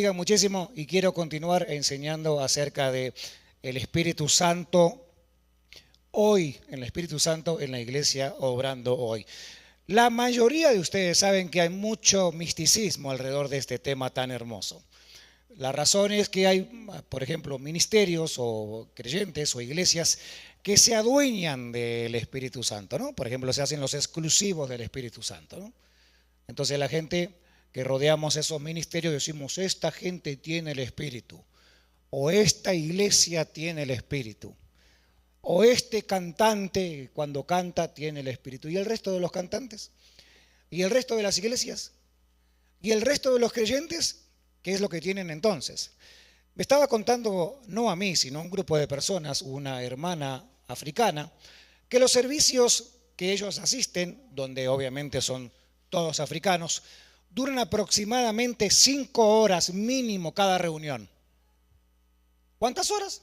bendiga muchísimo y quiero continuar enseñando acerca de el Espíritu Santo hoy, en el Espíritu Santo en la iglesia obrando hoy. La mayoría de ustedes saben que hay mucho misticismo alrededor de este tema tan hermoso. La razón es que hay, por ejemplo, ministerios o creyentes o iglesias que se adueñan del Espíritu Santo, ¿no? Por ejemplo, se hacen los exclusivos del Espíritu Santo, ¿no? Entonces la gente que rodeamos esos ministerios decimos, esta gente tiene el Espíritu, o esta iglesia tiene el Espíritu, o este cantante cuando canta tiene el Espíritu. ¿Y el resto de los cantantes? ¿Y el resto de las iglesias? ¿Y el resto de los creyentes? ¿Qué es lo que tienen entonces? Me estaba contando, no a mí, sino a un grupo de personas, una hermana africana, que los servicios que ellos asisten, donde obviamente son todos africanos, duran aproximadamente 5 horas mínimo cada reunión. ¿Cuántas horas?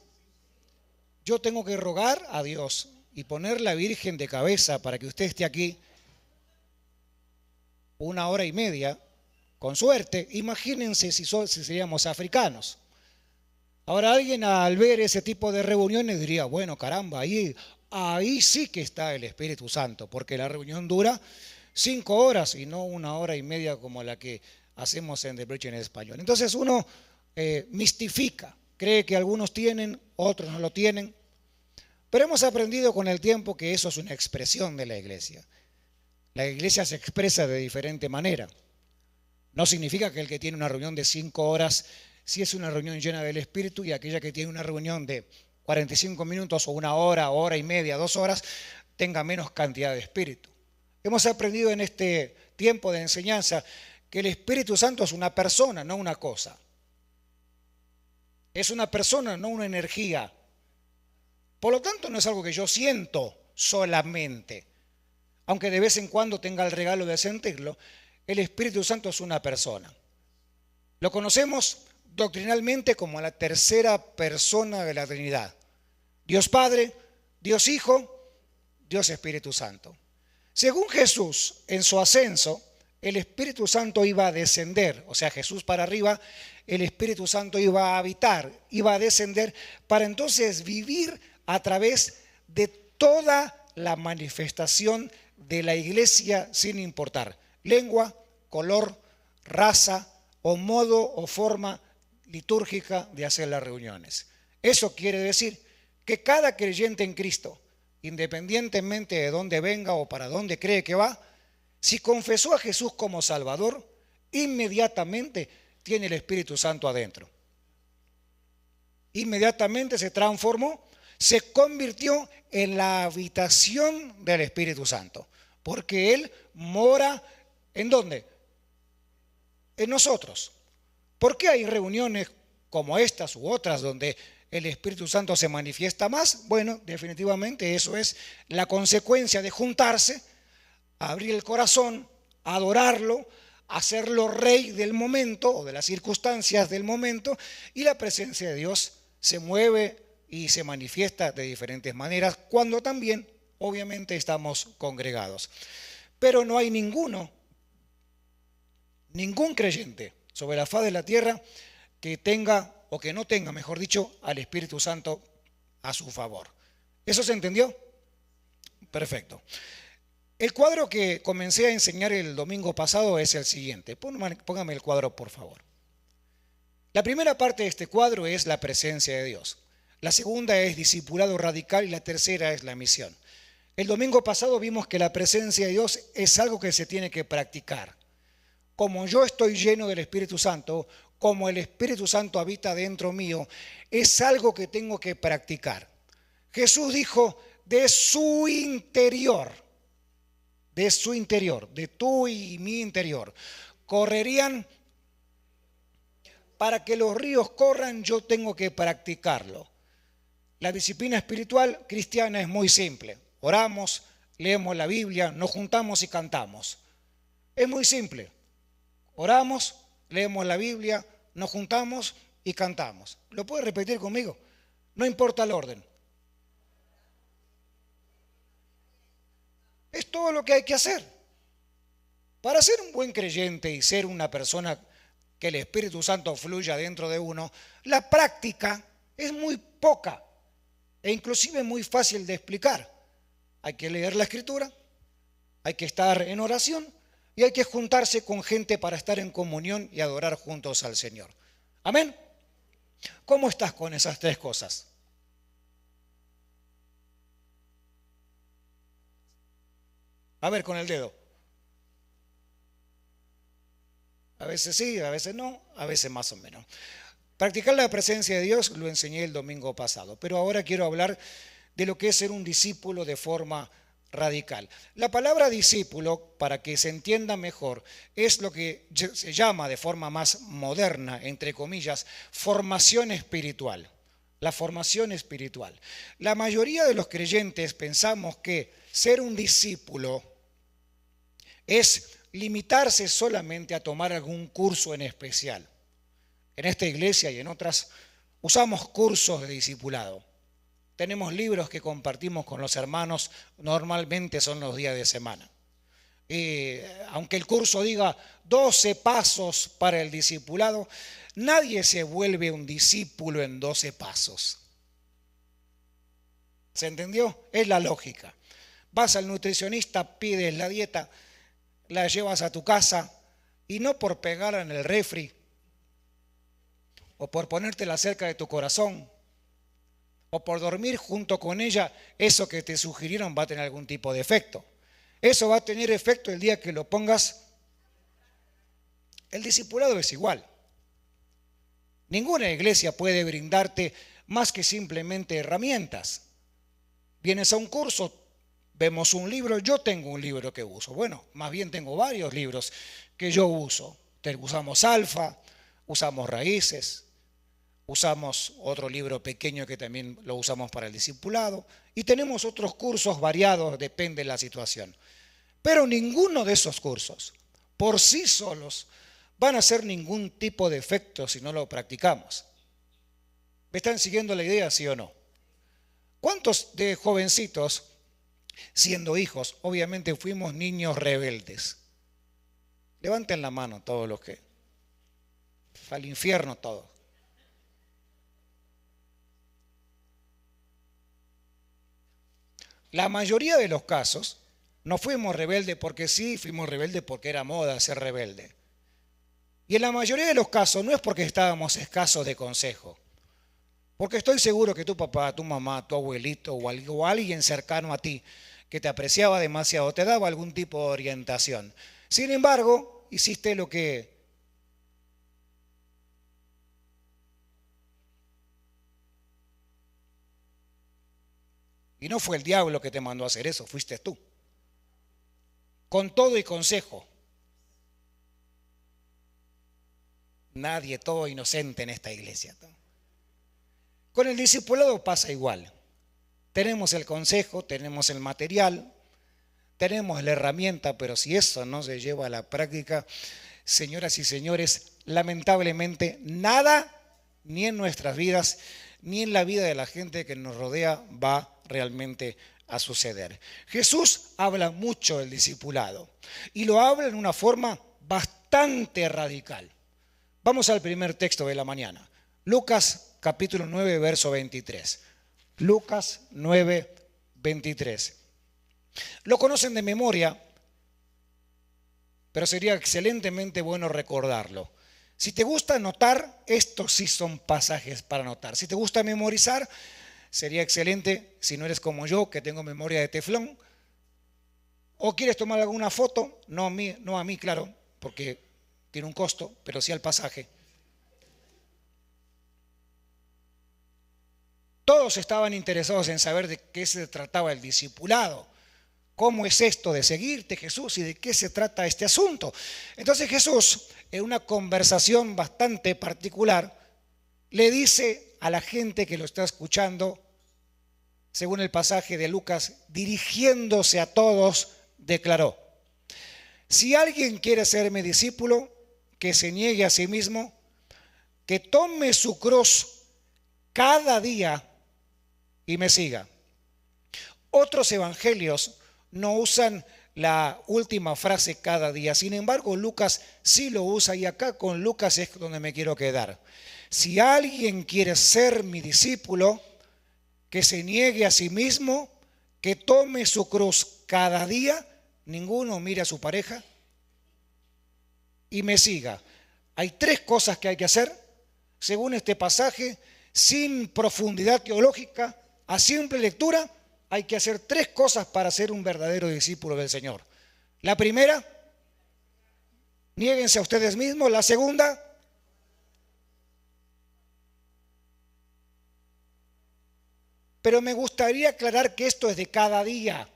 Yo tengo que rogar a Dios y poner la Virgen de cabeza para que usted esté aquí 1 hora y media, con suerte. Imagínense si seríamos africanos. Ahora alguien al ver ese tipo de reuniones diría, bueno, caramba, ahí sí que está el Espíritu Santo, porque la reunión dura 5 horas y no 1 hora y media como la que hacemos en The Bridge en español. Entonces uno mistifica, cree que algunos tienen, otros no lo tienen, pero hemos aprendido con el tiempo que eso es una expresión de la iglesia. La iglesia se expresa de diferente manera. No significa que el que tiene una reunión de 5 horas, si es una reunión llena del Espíritu, y aquella que tiene una reunión de 45 minutos o 1 hora, 1 hora y media, 2 horas, tenga menos cantidad de Espíritu. Hemos aprendido en este tiempo de enseñanza que el Espíritu Santo es una persona, no una cosa. Es una persona, no una energía. Por lo tanto, no es algo que yo siento solamente. Aunque de vez en cuando tenga el regalo de sentirlo, el Espíritu Santo es una persona. Lo conocemos doctrinalmente como la tercera persona de la Trinidad. Dios Padre, Dios Hijo, Dios Espíritu Santo. Según Jesús, en su ascenso, el Espíritu Santo iba a descender, o sea, Jesús para arriba, el Espíritu Santo iba a habitar, iba a descender para entonces vivir a través de toda la manifestación de la iglesia sin importar lengua, color, raza o modo o forma litúrgica de hacer las reuniones. Eso quiere decir que cada creyente en Cristo, independientemente de dónde venga o para dónde cree que va, si confesó a Jesús como Salvador, inmediatamente tiene el Espíritu Santo adentro. Inmediatamente se transformó, se convirtió en la habitación del Espíritu Santo, porque Él mora ¿en dónde? En nosotros. ¿Por qué hay reuniones como estas u otras donde el Espíritu Santo se manifiesta más? Bueno, definitivamente eso es la consecuencia de juntarse, abrir el corazón, adorarlo, hacerlo rey del momento o de las circunstancias del momento, y la presencia de Dios se mueve y se manifiesta de diferentes maneras cuando también obviamente estamos congregados. Pero no hay ningún creyente sobre la faz de la tierra que tenga o que no tenga, mejor dicho, al Espíritu Santo a su favor. ¿Eso se entendió? Perfecto. El cuadro que comencé a enseñar el domingo pasado es el siguiente. Póngame el cuadro, por favor. La primera parte de este cuadro es la presencia de Dios. La segunda es discipulado radical y la tercera es la misión. El domingo pasado vimos que la presencia de Dios es algo que se tiene que practicar. Como yo estoy lleno del Espíritu Santo, como el Espíritu Santo habita dentro mío, es algo que tengo que practicar. Jesús dijo, de su interior, de tu y mi interior, correrían. Para que los ríos corran, yo tengo que practicarlo. La disciplina espiritual cristiana es muy simple. Oramos, leemos la Biblia, nos juntamos y cantamos. Es muy simple. Oramos, leemos la Biblia, nos juntamos y cantamos. ¿Lo puede repetir conmigo? No importa el orden. Es todo lo que hay que hacer. Para ser un buen creyente y ser una persona que el Espíritu Santo fluya dentro de uno, la práctica es muy poca e inclusive muy fácil de explicar. Hay que leer la Escritura, hay que estar en oración y hay que juntarse con gente para estar en comunión y adorar juntos al Señor. Amén. ¿Cómo estás con esas tres cosas? A ver, con el dedo. A veces sí, a veces no, a veces más o menos. Practicar la presencia de Dios lo enseñé el domingo pasado, pero ahora quiero hablar de lo que es ser un discípulo de forma radical. La palabra discípulo, para que se entienda mejor, es lo que se llama de forma más moderna, entre comillas, formación espiritual. La formación espiritual. La mayoría de los creyentes pensamos que ser un discípulo es limitarse solamente a tomar algún curso en especial. En esta iglesia y en otras usamos cursos de discipulado. Tenemos libros que compartimos con los hermanos, normalmente son los días de semana. Aunque el curso diga 12 pasos para el discipulado, nadie se vuelve un discípulo en 12 pasos. ¿Se entendió? Es la lógica. Vas al nutricionista, pides la dieta, la llevas a tu casa y no por pegarla en el refri o por ponértela cerca de tu corazón o por dormir junto con ella, eso que te sugirieron va a tener algún tipo de efecto. Eso va a tener efecto el día que lo pongas. El discipulado es igual. Ninguna iglesia puede brindarte más que simplemente herramientas. Vienes a un curso, vemos un libro, yo tengo un libro que uso. Bueno, más bien tengo varios libros que yo uso. Usamos Alfa, usamos Raíces, usamos otro libro pequeño que también lo usamos para el discipulado y tenemos otros cursos variados, depende de la situación. Pero ninguno de esos cursos por sí solos van a hacer ningún tipo de efecto si no lo practicamos. ¿Me están siguiendo la idea, sí o no? ¿Cuántos de jovencitos, siendo hijos, obviamente fuimos niños rebeldes? Levanten la mano todos los que... Al infierno todos. La mayoría de los casos no fuimos rebeldes porque sí, fuimos rebeldes porque era moda ser rebelde. Y en la mayoría de los casos no es porque estábamos escasos de consejo. Porque estoy seguro que tu papá, tu mamá, tu abuelito o alguien cercano a ti que te apreciaba demasiado te daba algún tipo de orientación. Sin embargo, hiciste lo que... Y no fue el diablo que te mandó a hacer eso, fuiste tú. Con todo y consejo. Nadie, todo inocente en esta iglesia. Con el discipulado pasa igual. Tenemos el consejo, tenemos el material, tenemos la herramienta, pero si eso no se lleva a la práctica, señoras y señores, lamentablemente nada, ni en nuestras vidas, ni en la vida de la gente que nos rodea, va realmente a suceder. Jesús habla mucho del discipulado y lo habla en una forma bastante radical. Vamos al primer texto de la mañana. Lucas capítulo 9, verso 23. Lucas 9, 23. Lo conocen de memoria, pero sería excelentemente bueno recordarlo. Si te gusta anotar, estos sí son pasajes para anotar. Si te gusta memorizar, sería excelente, si no eres como yo, que tengo memoria de teflón, o quieres tomar alguna foto, no a mí, claro, porque tiene un costo, pero sí al pasaje. Todos estaban interesados en saber de qué se trataba el discipulado. ¿Cómo es esto de seguirte, Jesús? ¿Y de qué se trata este asunto? Entonces Jesús, en una conversación bastante particular, le dice a la gente que lo está escuchando, según el pasaje de Lucas, dirigiéndose a todos, declaró: si alguien quiere ser mi discípulo, que se niegue a sí mismo, que tome su cruz cada día y me siga. Otros evangelios no usan la última frase cada día. Sin embargo, Lucas sí lo usa y acá con Lucas es donde me quiero quedar. Si alguien quiere ser mi discípulo, que se niegue a sí mismo, que tome su cruz cada día, ninguno mire a su pareja y me siga. Hay tres cosas que hay que hacer, según este pasaje, sin profundidad teológica, a simple lectura, hay que hacer tres cosas para ser un verdadero discípulo del Señor. La primera, niéguense a ustedes mismos. La segunda, pero me gustaría aclarar que esto es de cada día.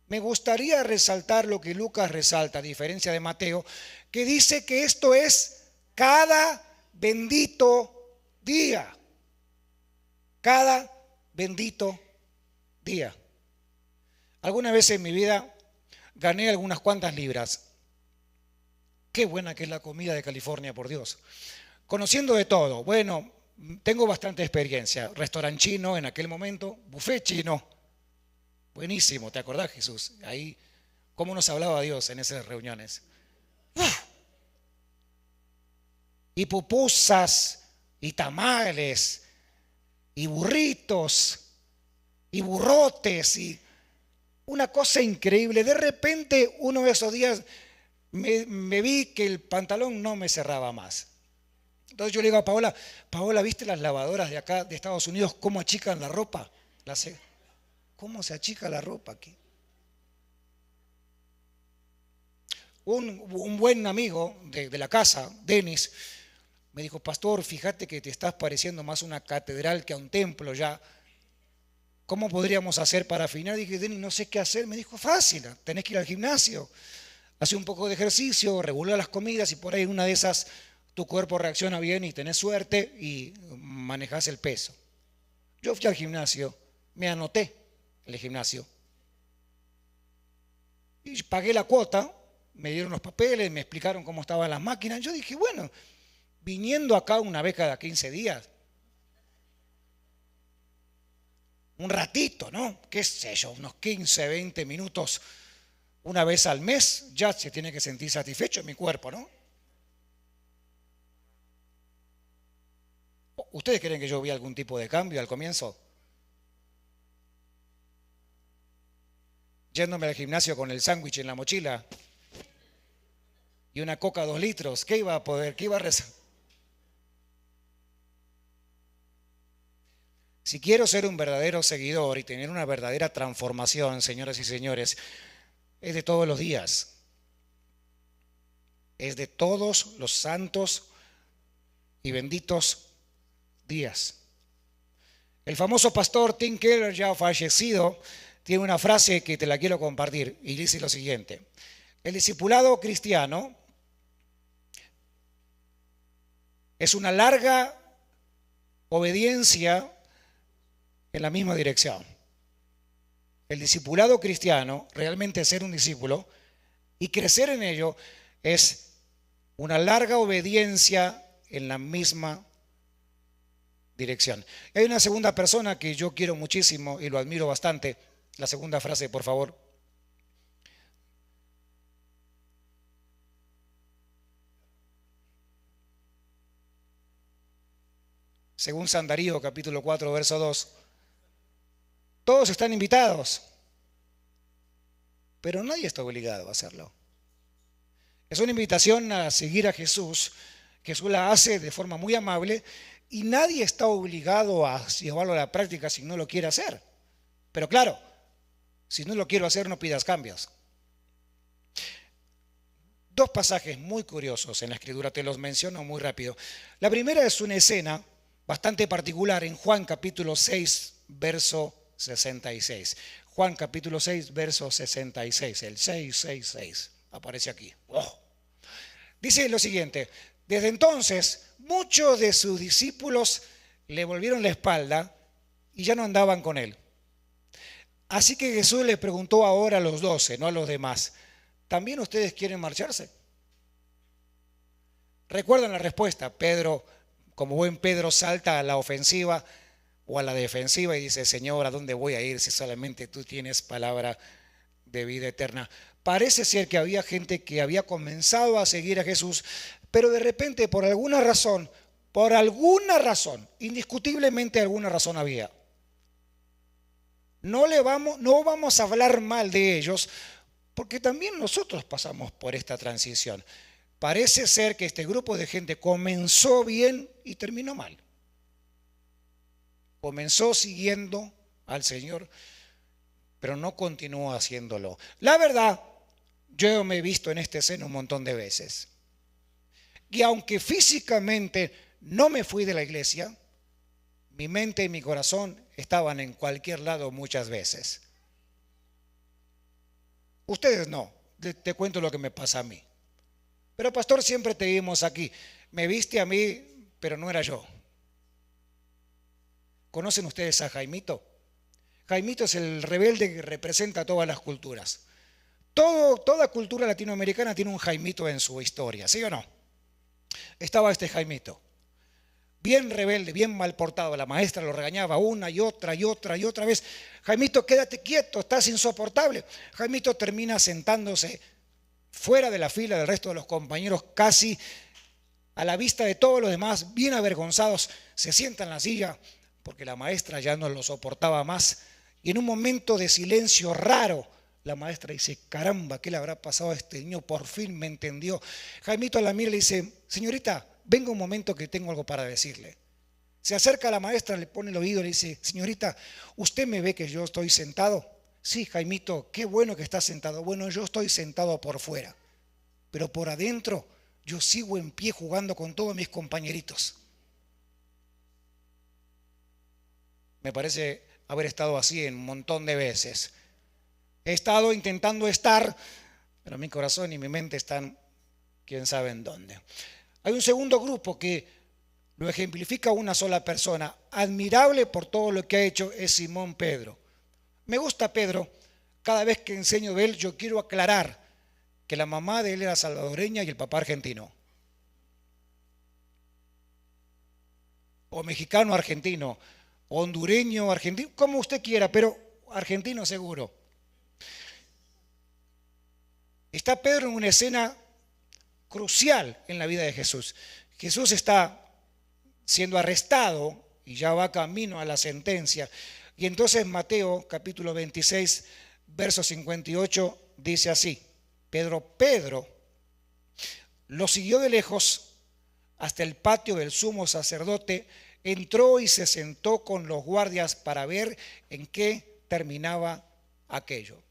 Me gustaría resaltar lo que Lucas resalta, a diferencia de Mateo, que dice que esto es cada bendito día. Cada bendito día. Alguna vez en mi vida gané algunas cuantas libras. Qué buena que es la comida de California, por Dios. Conociendo de todo. Bueno, tengo bastante experiencia. Restaurante chino en aquel momento, buffet chino. Buenísimo, ¿te acordás, Jesús? Ahí, cómo nos hablaba Dios en esas reuniones. Y pupusas, y tamales, y burritos, y burrotes, y una cosa increíble. De repente, uno de esos días, me vi que el pantalón no me cerraba más. Entonces yo le digo a Paola, Paola, ¿viste las lavadoras de acá, de Estados Unidos, cómo achican la ropa? ¿Cómo se achica la ropa aquí? Un buen amigo de la casa, Denis, me dijo, pastor, fíjate que te estás pareciendo más a una catedral que a un templo ya. ¿Cómo podríamos hacer para afinar? Dije, Denis, no sé qué hacer. Me dijo, fácil, tenés que ir al gimnasio, hacer un poco de ejercicio, regular las comidas y por ahí una de esas tu cuerpo reacciona bien y tenés suerte y manejás el peso. Yo fui al gimnasio, me anoté en el gimnasio y pagué la cuota, me dieron los papeles, me explicaron cómo estaban las máquinas. Yo dije, bueno, viniendo acá una vez cada 15 días, un ratito, ¿no? ¿Qué sé yo? Unos 15, 20 minutos una vez al mes, ya se tiene que sentir satisfecho en mi cuerpo, ¿no? ¿Ustedes creen que yo vi algún tipo de cambio al comienzo? Yéndome al gimnasio con el sándwich en la mochila y una coca 2 litros, ¿qué iba a poder? ¿Qué iba a rezar? Si quiero ser un verdadero seguidor y tener una verdadera transformación, señoras y señores, es de todos los días. Es de todos los santos y benditos días. El famoso pastor Tim Keller, ya fallecido, tiene una frase que te la quiero compartir y dice lo siguiente: el discipulado cristiano es una larga obediencia en la misma dirección. El discipulado cristiano, realmente ser un discípulo y crecer en ello, es una larga obediencia en la misma dirección. Hay una segunda persona que yo quiero muchísimo y lo admiro bastante. La segunda frase, por favor. Según San Darío, capítulo 4, verso 2. Todos están invitados, pero nadie está obligado a hacerlo. Es una invitación a seguir a Jesús. Jesús la hace de forma muy amable y nadie está obligado a llevarlo a la práctica si no lo quiere hacer. Pero claro, si no lo quiero hacer, no pidas cambios. Dos pasajes muy curiosos en la Escritura, te los menciono muy rápido. La primera es una escena bastante particular en Juan capítulo 6, verso 66. Juan capítulo 6, verso 66. El 666 aparece aquí. ¡Oh! Dice lo siguiente: desde entonces muchos de sus discípulos le volvieron la espalda y ya no andaban con él. Así que Jesús le preguntó ahora a los 12, no a los demás: ¿también ustedes quieren marcharse? Recuerdan la respuesta. Pedro, como buen Pedro, salta a la ofensiva. o a la defensiva y dice, Señor, ¿a dónde voy a ir si solamente tú tienes palabra de vida eterna? Parece ser que había gente que había comenzado a seguir a Jesús, pero de repente por alguna razón, indiscutiblemente alguna razón había. No vamos a hablar mal de ellos, porque también nosotros pasamos por esta transición. Parece ser que este grupo de gente comenzó bien y terminó mal. Comenzó siguiendo al Señor, pero no continuó haciéndolo. La verdad, yo me he visto en esta escena un montón de veces. Y aunque físicamente no me fui de la iglesia, mi mente y mi corazón estaban en cualquier lado muchas veces. Ustedes no, te cuento lo que me pasa a mí. Pero pastor, siempre te vimos aquí. Me viste a mí, pero no era yo. ¿Conocen ustedes a Jaimito? Jaimito es el rebelde que representa a todas las culturas. Toda cultura latinoamericana tiene un Jaimito en su historia, ¿sí o no? Estaba este Jaimito, bien rebelde, bien mal portado. La maestra lo regañaba una y otra vez. Jaimito, quédate quieto, estás insoportable. Jaimito termina sentándose fuera de la fila del resto de los compañeros, casi a la vista de todos los demás, bien avergonzados. Se sienta en la silla porque la maestra ya no lo soportaba más. Y en un momento de silencio raro, la maestra dice, caramba, ¿qué le habrá pasado a este niño? Por fin me entendió. Jaimito la mira y le dice, señorita, venga un momento que tengo algo para decirle. Se acerca a la maestra, le pone el oído y le dice, señorita, ¿usted me ve que yo estoy sentado? Sí, Jaimito, qué bueno que estás sentado. Bueno, yo estoy sentado por fuera, pero por adentro yo sigo en pie jugando con todos mis compañeritos. Me parece haber estado así un montón de veces. He estado intentando estar, pero mi corazón y mi mente están quién sabe en dónde. Hay un segundo grupo que lo ejemplifica una sola persona, admirable por todo lo que ha hecho, es Simón Pedro. Me gusta Pedro. Cada vez que enseño de él, yo quiero aclarar que la mamá de él era salvadoreña y el papá argentino. O mexicano argentino, o hondureño argentino, como usted quiera, pero argentino seguro. Está Pedro en una escena crucial en la vida de Jesús. Jesús está siendo arrestado y ya va camino a la sentencia. Y entonces Mateo capítulo 26, verso 58 dice así, Pedro lo siguió de lejos hasta el patio del sumo sacerdote, entró y se sentó con los guardias para ver en qué terminaba aquello.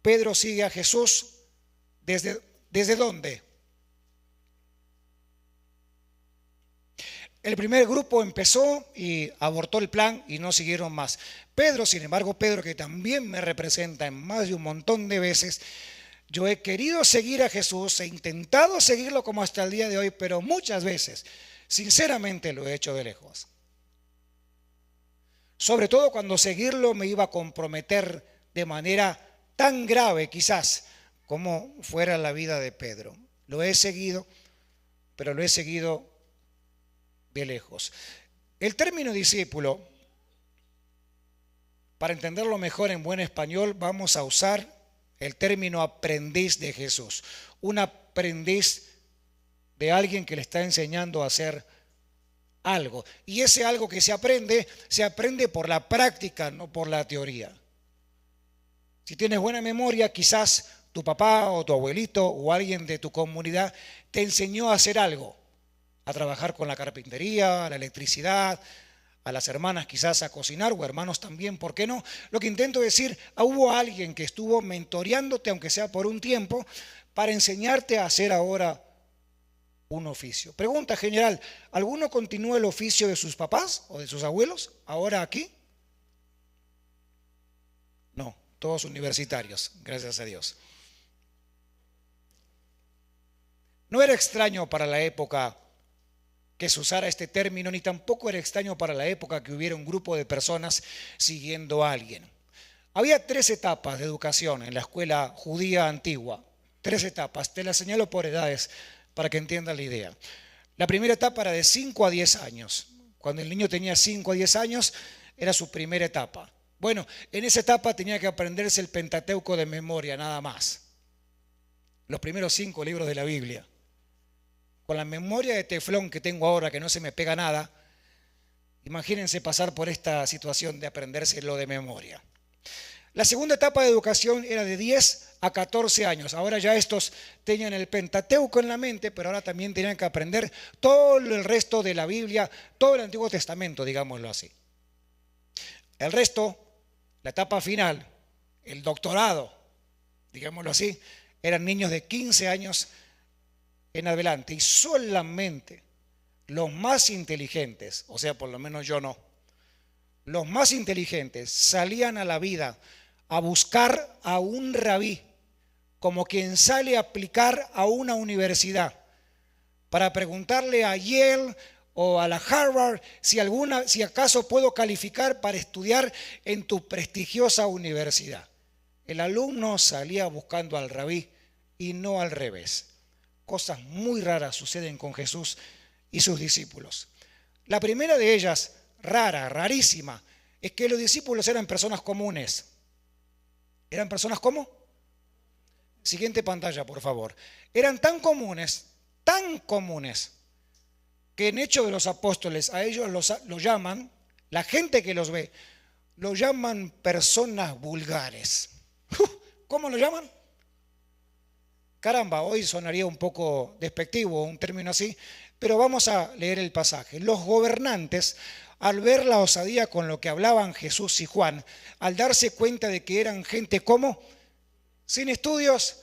Pedro sigue a Jesús ¿desde dónde? El primer grupo empezó y abortó el plan y no siguieron más. Pedro, sin embargo, Pedro, que también me representa en más de un montón de veces, yo he querido seguir a Jesús, he intentado seguirlo como hasta el día de hoy, pero muchas veces, sinceramente, lo he hecho de lejos. Sobre todo cuando seguirlo me iba a comprometer de manera tan grave, quizás, como fuera la vida de Pedro. Lo he seguido, pero lo he seguido de lejos. El término discípulo, para entenderlo mejor en buen español, vamos a usar el término aprendiz de Jesús. Un aprendiz de alguien que le está enseñando a hacer algo. Y ese algo que se aprende por la práctica, no por la teoría. Si tienes buena memoria, quizás tu papá o tu abuelito o alguien de tu comunidad te enseñó a hacer algo, a trabajar con la carpintería, la electricidad, a las hermanas quizás a cocinar o hermanos también, ¿por qué no? Lo que intento decir, hubo alguien que estuvo mentoreándote, aunque sea por un tiempo, para enseñarte a hacer ahora un oficio. Pregunta general, ¿alguno continúa el oficio de sus papás o de sus abuelos ahora aquí? No, todos universitarios, gracias a Dios. No era extraño para la época que se usara este término, ni tampoco era extraño para la época que hubiera un grupo de personas siguiendo a alguien. Había 3 etapas de educación en la escuela judía antigua. 3 etapas, te las señalo por edades para que entiendan la idea. La primera etapa era de 5 a 10 años. Cuando el niño tenía 5 a 10 años, era su primera etapa. Bueno, en esa etapa tenía que aprenderse el Pentateuco de memoria, nada más. Los primeros 5 libros de la Biblia. Con la memoria de teflón que tengo ahora, que no se me pega nada, imagínense pasar por esta situación de aprendérselo de memoria. La segunda etapa de educación era de 10 a 14 años. Ahora ya estos tenían el Pentateuco en la mente, pero ahora también tenían que aprender todo el resto de la Biblia, todo el Antiguo Testamento, digámoslo así. El resto, la etapa final, el doctorado, digámoslo así, eran niños de 15 años en adelante. Y solamente los más inteligentes, o sea, por lo menos yo no, los más inteligentes salían a la vida a buscar a un rabí, como quien sale a aplicar a una universidad, para preguntarle a Yale o a la Harvard si acaso puedo calificar para estudiar en tu prestigiosa universidad. El alumno salía buscando al rabí y no al revés. Cosas muy raras suceden con Jesús y sus discípulos. La primera de ellas, rarísima, es que los discípulos eran personas comunes. ¿Eran personas cómo? Siguiente pantalla, por favor. Eran tan comunes, que en Hechos de los Apóstoles a ellos los llaman, la gente que los ve, los llaman personas vulgares. ¿Cómo lo llaman? Caramba, hoy sonaría un poco despectivo un término así, pero vamos a leer el pasaje. Los gobernantes, al ver la osadía con lo que hablaban Jesús y Juan, al darse cuenta de que eran gente como, sin estudios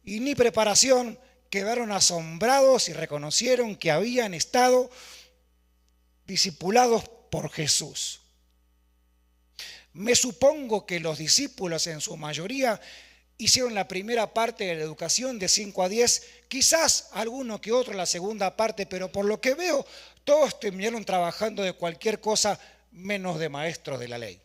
y ni preparación, quedaron asombrados y reconocieron que habían estado discipulados por Jesús. Me supongo que los discípulos en su mayoría hicieron la primera parte de la educación de 5 a 10, quizás alguno que otro la segunda parte, pero por lo que veo, todos terminaron trabajando de cualquier cosa menos de maestros de la ley.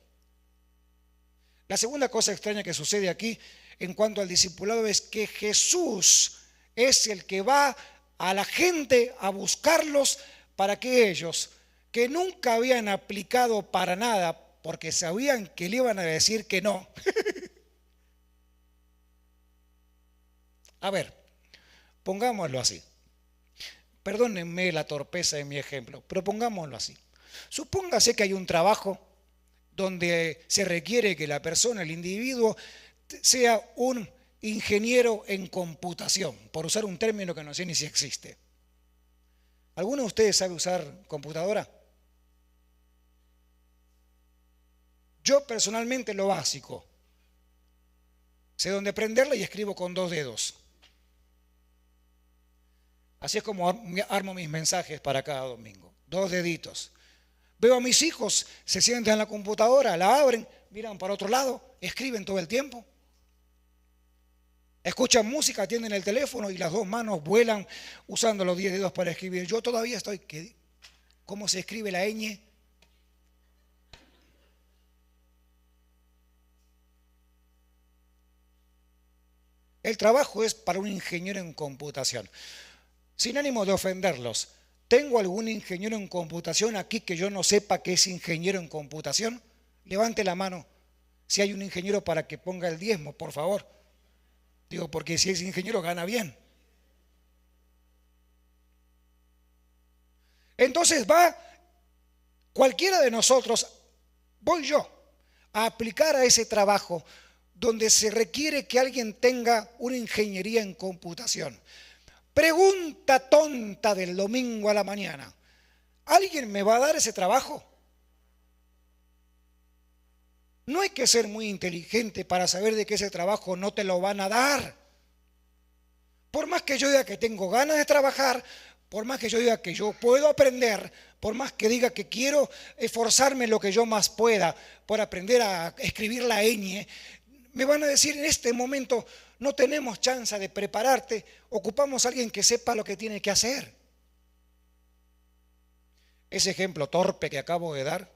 La segunda cosa extraña que sucede aquí en cuanto al discipulado es que Jesús es el que va a la gente a buscarlos para que ellos, que nunca habían aplicado para nada, porque sabían que le iban a decir que no. A ver, pongámoslo así. Perdónenme la torpeza de mi ejemplo, pero pongámoslo así. Supóngase que hay un trabajo donde se requiere que la persona, el individuo, sea un ingeniero en computación, por usar un término que no sé ni si existe. ¿Alguno de ustedes sabe usar computadora? Yo personalmente lo básico. Sé dónde prenderla y escribo con 2 dedos. Así es como armo mis mensajes para cada domingo. 2 deditos. Veo a mis hijos, se sientan en la computadora, la abren, miran para otro lado, escriben todo el tiempo. Escuchan música, atienden el teléfono y las 2 manos vuelan usando los 10 dedos para escribir. Yo todavía estoy, ¿cómo se escribe la ñ? El trabajo es para un ingeniero en computación. Sin ánimo de ofenderlos, ¿tengo algún ingeniero en computación aquí que yo no sepa que es ingeniero en computación? Levante la mano si hay un ingeniero para que ponga el diezmo, por favor. Digo, porque si es ingeniero gana bien. Entonces va cualquiera de nosotros, voy yo, a aplicar a ese trabajo donde se requiere que alguien tenga una ingeniería en computación. Pregunta tonta del domingo a la mañana. ¿Alguien me va a dar ese trabajo? No hay que ser muy inteligente para saber de que ese trabajo no te lo van a dar. Por más que yo diga que tengo ganas de trabajar, por más que yo diga que yo puedo aprender, por más que diga que quiero esforzarme lo que yo más pueda por aprender a escribir la ñ, me van a decir en este momento no tenemos chance de prepararte, ocupamos a alguien que sepa lo que tiene que hacer. Ese ejemplo torpe que acabo de dar,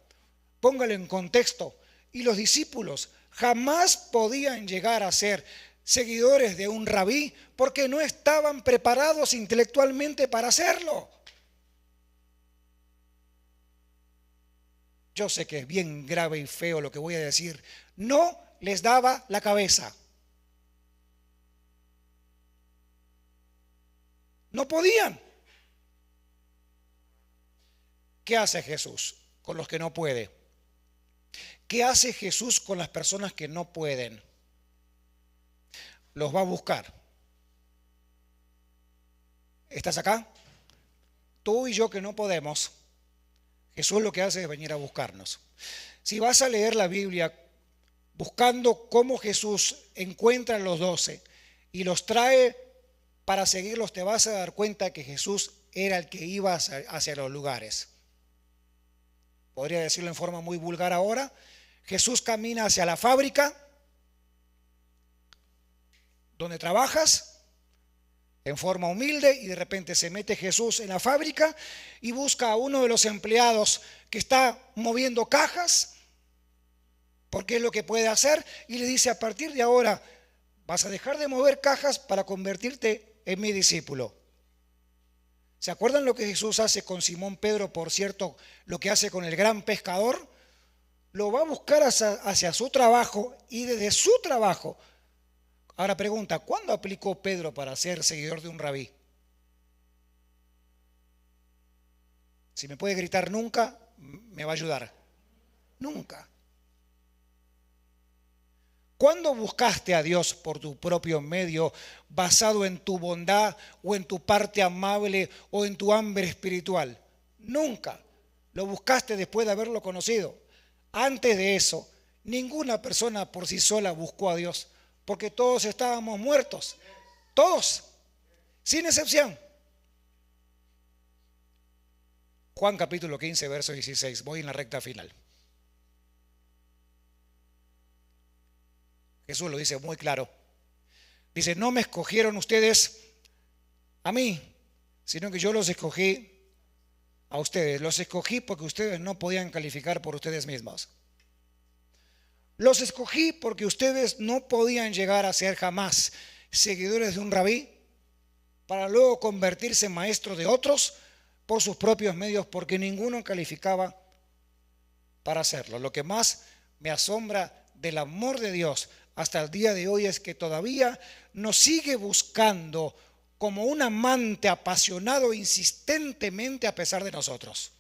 póngalo en contexto. Y los discípulos jamás podían llegar a ser seguidores de un rabí porque no estaban preparados intelectualmente para hacerlo. Yo sé que es bien grave y feo lo que voy a decir. No les daba la cabeza. No podían. ¿Qué hace Jesús con los que no puede? ¿Qué hace Jesús con las personas que no pueden? Los va a buscar. ¿Estás acá? Tú y yo que no podemos, Jesús lo que hace es venir a buscarnos. Si vas a leer la Biblia buscando cómo Jesús encuentra a los 12 y los trae para seguirlos, te vas a dar cuenta que Jesús era el que iba hacia los lugares. Podría decirlo en forma muy vulgar ahora. Jesús camina hacia la fábrica donde trabajas en forma humilde y de repente se mete Jesús en la fábrica y busca a uno de los empleados que está moviendo cajas, porque es lo que puede hacer, y le dice: a partir de ahora vas a dejar de mover cajas para convertirte en mi discípulo. ¿Se acuerdan lo que Jesús hace con Simón Pedro? Por cierto, lo que hace con el gran pescador. Lo va a buscar hacia su trabajo y desde su trabajo. Ahora pregunta, ¿cuándo aplicó Pedro para ser seguidor de un rabí? Si me puede gritar nunca, me va a ayudar. Nunca. ¿Cuándo buscaste a Dios por tu propio medio, basado en tu bondad o en tu parte amable o en tu hambre espiritual? Nunca. Lo buscaste después de haberlo conocido. Antes de eso, ninguna persona por sí sola buscó a Dios, porque todos estábamos muertos. Todos, sin excepción. Juan capítulo 15, verso 16. Voy en la recta final. Jesús lo dice muy claro. Dice: no me escogieron ustedes a mí, sino que yo los escogí a ustedes. Los escogí porque ustedes no podían calificar por ustedes mismos. Los escogí porque ustedes no podían llegar a ser jamás seguidores de un rabí para luego convertirse en maestros de otros por sus propios medios, porque ninguno calificaba para hacerlo. Lo que más me asombra del amor de Dios hasta el día de hoy es que todavía nos sigue buscando como un amante apasionado insistentemente a pesar de nosotros.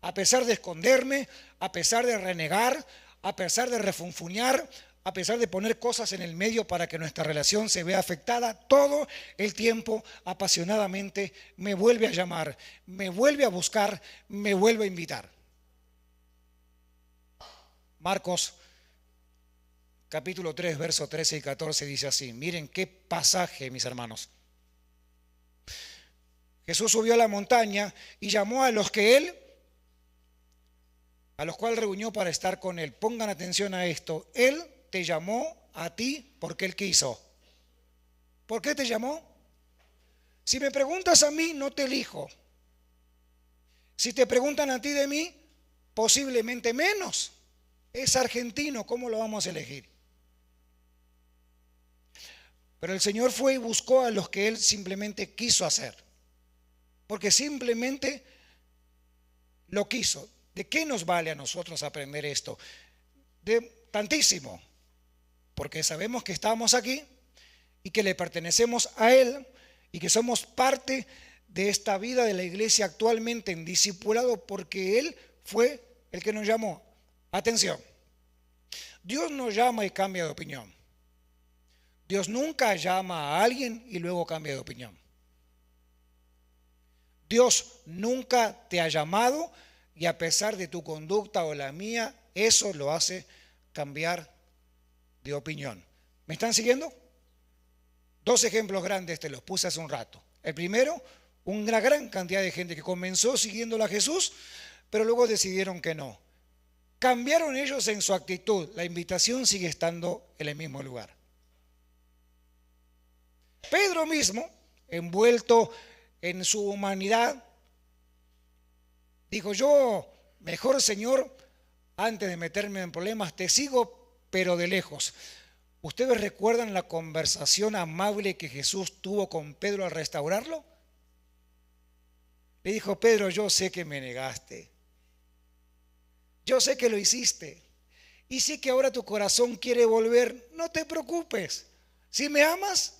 A pesar de esconderme, a pesar de renegar, a pesar de refunfuñar, a pesar de poner cosas en el medio para que nuestra relación se vea afectada, todo el tiempo apasionadamente me vuelve a llamar, me vuelve a buscar, me vuelve a invitar. Marcos capítulo 3, versos 13 y 14 dice así. Miren qué pasaje, mis hermanos. Jesús subió a la montaña y llamó a los cuales reunió para estar con él. Pongan atención a esto. Él te llamó a ti porque él quiso. ¿Por qué te llamó? Si me preguntas a mí, no te elijo. Si te preguntan a ti de mí, posiblemente menos. Es argentino, ¿cómo lo vamos a elegir? Pero el Señor fue y buscó a los que Él simplemente quiso hacer. Porque simplemente lo quiso. ¿De qué nos vale a nosotros aprender esto? De tantísimo. Porque sabemos que estamos aquí y que le pertenecemos a Él y que somos parte de esta vida de la iglesia actualmente en discipulado, porque Él fue el que nos llamó. Atención, Dios no llama y cambia de opinión. Dios nunca llama a alguien y luego cambia de opinión. Dios nunca te ha llamado y a pesar de tu conducta o la mía, eso lo hace cambiar de opinión. ¿Me están siguiendo? Dos ejemplos grandes te los puse hace un rato. El primero, una gran cantidad de gente que comenzó siguiendo a Jesús, pero luego decidieron que no. Cambiaron ellos en su actitud. La invitación sigue estando en el mismo lugar. Pedro mismo, envuelto en su humanidad, dijo: yo, mejor Señor, antes de meterme en problemas, te sigo, pero de lejos. ¿Ustedes recuerdan la conversación amable que Jesús tuvo con Pedro al restaurarlo? Le dijo: Pedro, yo sé que me negaste. Yo sé que lo hiciste. Y sí que ahora tu corazón quiere volver. No te preocupes. Si me amas,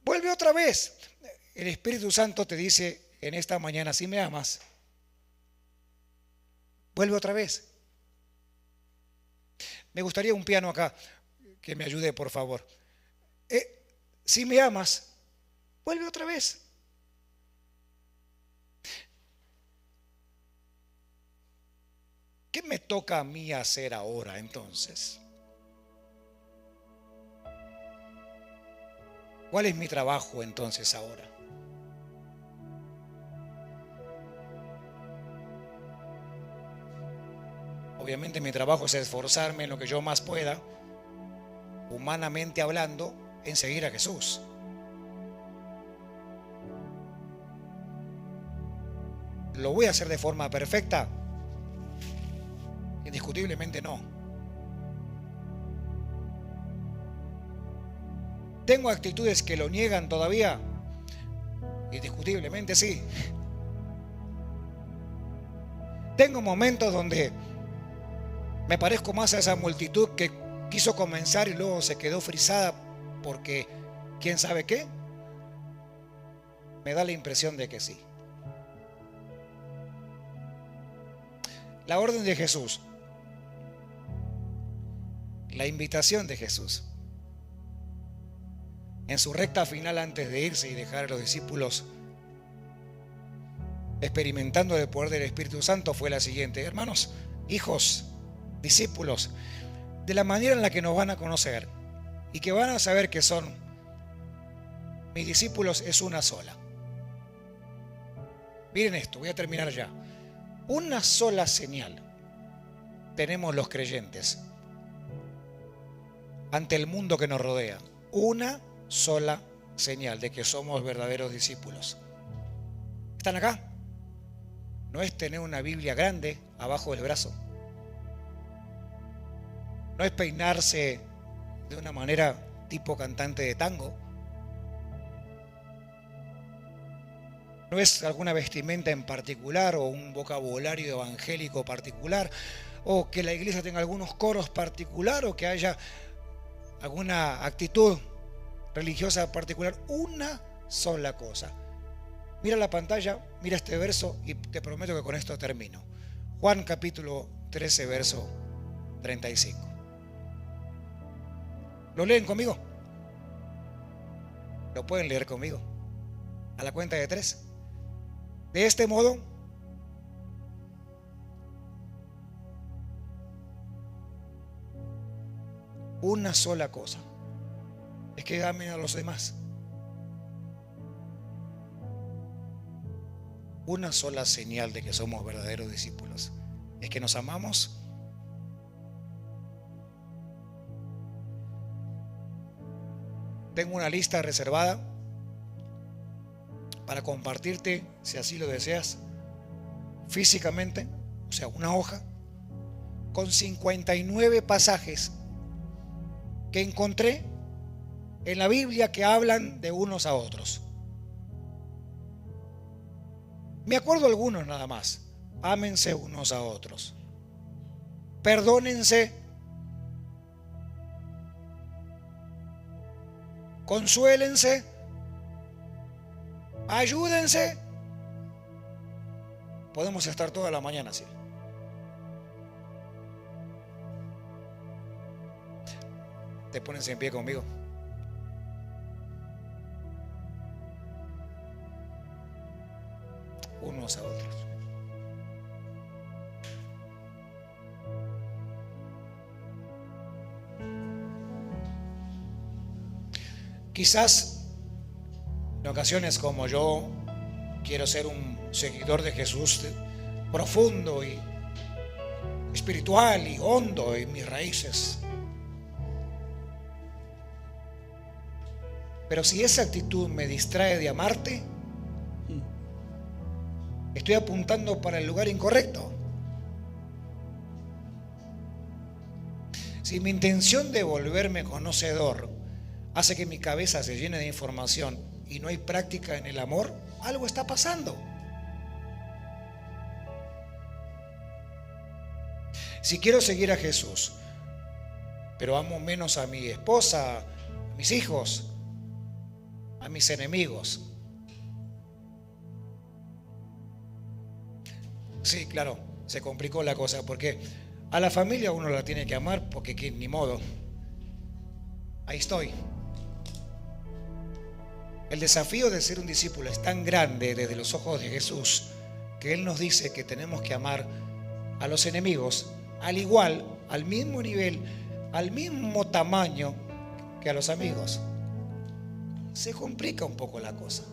vuelve otra vez. El Espíritu Santo te dice en esta mañana, si me amas, vuelve otra vez. Me gustaría un piano acá que me ayude, por favor. Si me amas, vuelve otra vez. ¿Qué me toca a mí hacer ahora entonces? ¿Cuál es mi trabajo entonces ahora? Obviamente mi trabajo es esforzarme en lo que yo más pueda, humanamente hablando, en seguir a Jesús. ¿Lo voy a hacer de forma perfecta? Indiscutiblemente no. ¿Tengo actitudes que lo niegan todavía? Indiscutiblemente sí. Tengo momentos donde me parezco más a esa multitud que quiso comenzar y luego se quedó frisada porque quién sabe qué. Me da la impresión de que sí. La orden de Jesús, la invitación de Jesús, en su recta final antes de irse y dejar a los discípulos experimentando el poder del Espíritu Santo, fue la siguiente: hermanos, hijos, discípulos, de la manera en la que nos van a conocer y que van a saber que son mis discípulos es una sola. Miren esto, voy a terminar ya. Una sola señal tenemos los creyentes ante el mundo que nos rodea. Una sola señal de que somos verdaderos discípulos. ¿Están acá? No es tener una Biblia grande abajo del brazo. No es peinarse de una manera tipo cantante de tango. No es alguna vestimenta en particular o un vocabulario evangélico particular, o que la iglesia tenga algunos coros particular, o que haya alguna actitud religiosa particular. Una sola cosa. Mira la pantalla, mira este verso y te prometo que con esto termino. Juan capítulo 13, verso 35. ¿Lo leen conmigo? ¿Lo pueden leer conmigo? A la cuenta de 3. De este modo, una sola cosa es que amen a los demás. Una sola señal de que somos verdaderos discípulos es que nos amamos. Tengo una lista reservada para compartirte, si así lo deseas, físicamente, o sea, una hoja con 59 pasajes que encontré en la Biblia que hablan de unos a otros. Me acuerdo algunos nada más. Ámense unos a otros. Perdónense. Consuélense. Ayúdense. Podemos estar toda la mañana así. Te pones en pie conmigo. Unos a otros. Quizás en ocasiones, como yo quiero ser un seguidor de Jesús profundo y espiritual y hondo en mis raíces, pero si esa actitud me distrae de amarte, estoy apuntando para el lugar incorrecto. Si mi intención de volverme conocedor hace que mi cabeza se llene de información y no hay práctica en el amor, algo está pasando. Si quiero seguir a Jesús, pero amo menos a mi esposa, a mis hijos, a mis enemigos. Sí, claro, se complicó la cosa, porque a la familia uno la tiene que amar, porque ni modo. Ahí estoy. El desafío de ser un discípulo es tan grande desde los ojos de Jesús, que Él nos dice que tenemos que amar a los enemigos al igual, al mismo nivel, al mismo tamaño que a los amigos. Se complica un poco la cosa.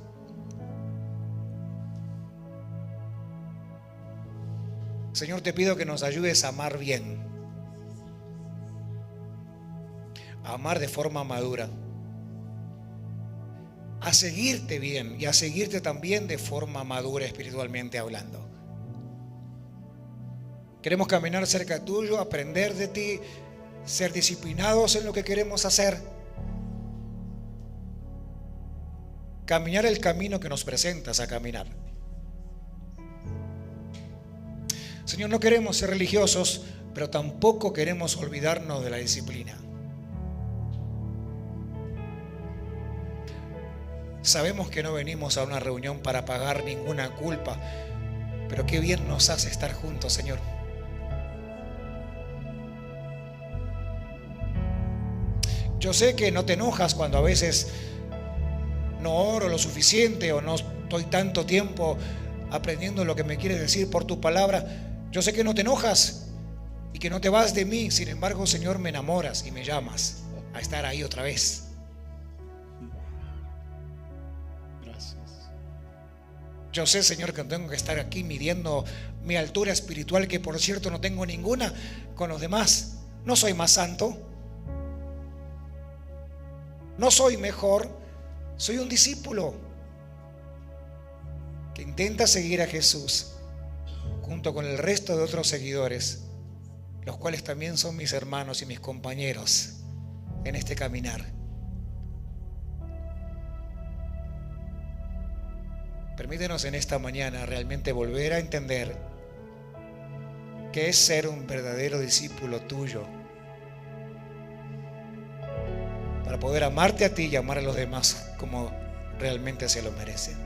Señor, te pido que nos ayudes a amar bien, a amar de forma madura, a seguirte bien y a seguirte también de forma madura espiritualmente hablando. Queremos caminar cerca tuyo, aprender de ti, ser disciplinados en lo que queremos hacer, caminar el camino que nos presentas a caminar. Señor, no queremos ser religiosos, pero tampoco queremos olvidarnos de la disciplina. Sabemos que no venimos a una reunión para pagar ninguna culpa, pero qué bien nos hace estar juntos, Señor. Yo sé que no te enojas cuando a veces no oro lo suficiente o no estoy tanto tiempo aprendiendo lo que me quieres decir por tu palabra. Yo sé que no te enojas y que no te vas de mí. Sin embargo, Señor, me enamoras y me llamas a estar ahí otra vez. Gracias. Yo sé, Señor, que tengo que estar aquí midiendo mi altura espiritual, que por cierto no tengo ninguna con los demás. No soy más santo, no soy mejor, soy un discípulo que intenta seguir a Jesús junto con el resto de otros seguidores, los cuales también son mis hermanos y mis compañeros en este caminar. Permítenos en esta mañana realmente volver a entender qué es ser un verdadero discípulo tuyo, para poder amarte a ti y amar a los demás como realmente se lo merecen.